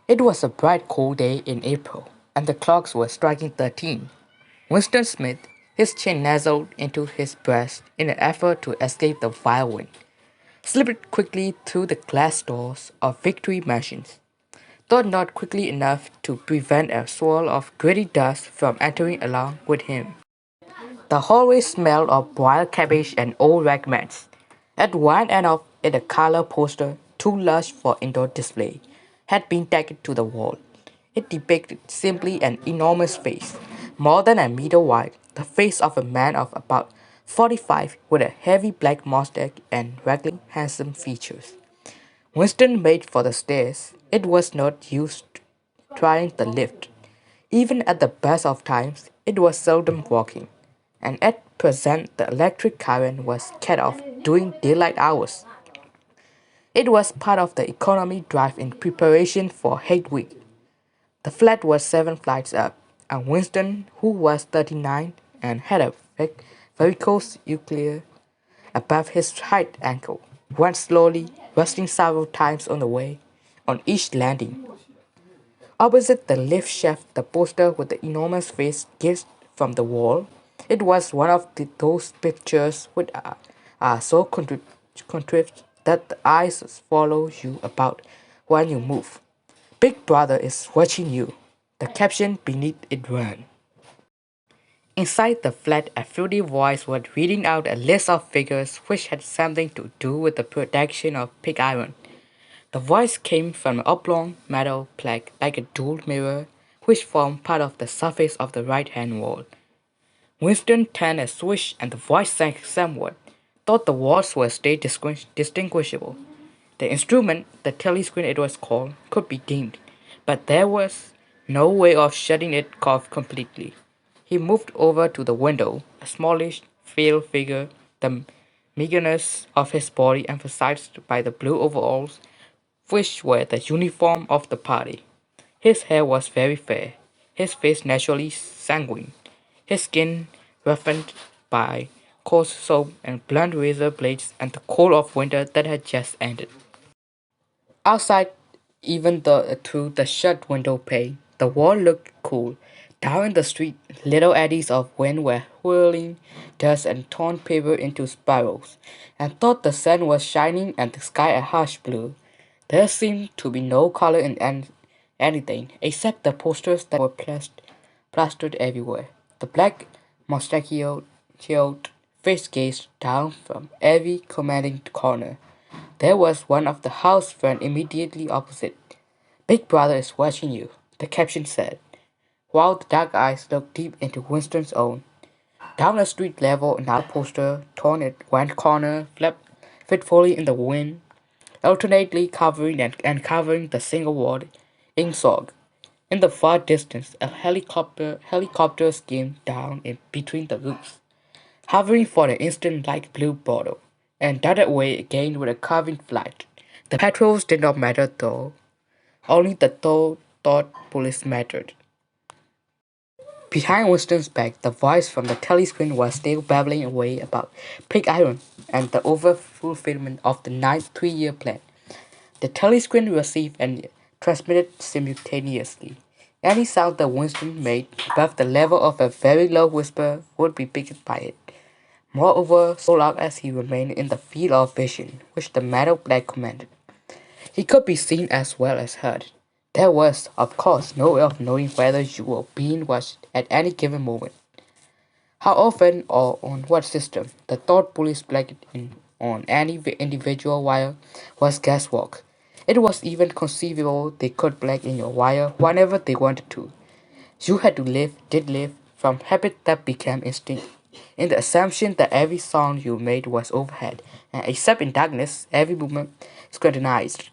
It was a bright cold day in April, and the clocks were striking 13. Winston Smith, his chin nuzzled into his breast in an effort to escape the vile wind, slipped quickly through the glass doors of Victory Mansions, though not quickly enough to prevent a swirl of gritty dust from entering along with him. The hallway smelled of boiled cabbage and old rag mats. At one end of it a color poster, too large for indoor display, had been tacked to the wall. It depicted simply an enormous face, more than a meter wide, the face of a man of about 45 with a heavy black mustache and regularly handsome features. Winston made for the stairs. It was not used trying the lift. Even at the best of times, it was seldom walking, and at present the electric current was cut off during daylight hours. It was part of the economy drive in preparation for Hate Week. The flat was 7 flights up, and Winston, who was 39 and had a varicose nuclear above his right ankle, went slowly, resting several times on the way, on each landing. Opposite the lift shaft, the poster with the enormous face gazed from the wall. It was one of those pictures which are so contrived that the eyes follow you about when you move. Big Brother is watching you. The caption beneath it ran. Inside the flat, a fruity voice was reading out a list of figures which had something to do with the production of pig iron. The voice came from an oblong metal plaque like a dual mirror which formed part of the surface of the right-hand wall. Winston turned a switch and the voice sank somewhat, thought the walls were still distinguishable. The instrument, the telescreen it was called, could be dimmed, but there was no way of shutting it off completely. He moved over to the window, a smallish, pale figure, the meagerness of his body emphasized by the blue overalls which were the uniform of the party. His hair was very fair, his face naturally sanguine, his skin roughened by coarse soap and blunt razor blades and the cold of winter that had just ended. Outside, even through the shut window pane, the world looked cool. Down in the street, little eddies of wind were whirling dust and torn paper into spirals, and thought the sun was shining and the sky a harsh blue. There seemed to be no color in anything except the posters that were plastered everywhere. The black mustachioed face gazed down from every commanding corner. There was one of the house front immediately opposite. Big Brother is watching you, the caption said, while the dark eyes looked deep into Winston's own. Down the street level, another poster, torn at one corner, flapped fitfully in the wind, alternately covering and uncovering the single word, Ingsorg. In the far distance, a helicopter skimmed down in between the roofs, hovering for an instant like a blue bottle, and darted away again with a curving flight. The patrols did not matter though, only the thought police mattered. Behind Winston's back, the voice from the telescreen was still babbling away about pig iron and the overfulfillment of the ninth 3-year plan. The telescreen received and transmitted simultaneously. Any sound that Winston made above the level of a very low whisper would be picked by it. Moreover, so long as he remained in the field of vision which the metal black commanded, he could be seen as well as heard. There was, of course, no way of knowing whether you were being watched at any given moment. How often or on what system the thought police plugged in on any individual wire was guesswork. It was even conceivable they could plug in your wire whenever they wanted to. You had to did live, from habit that became instinct, in the assumption that every sound you made was overhead, and except in darkness, every movement scrutinized.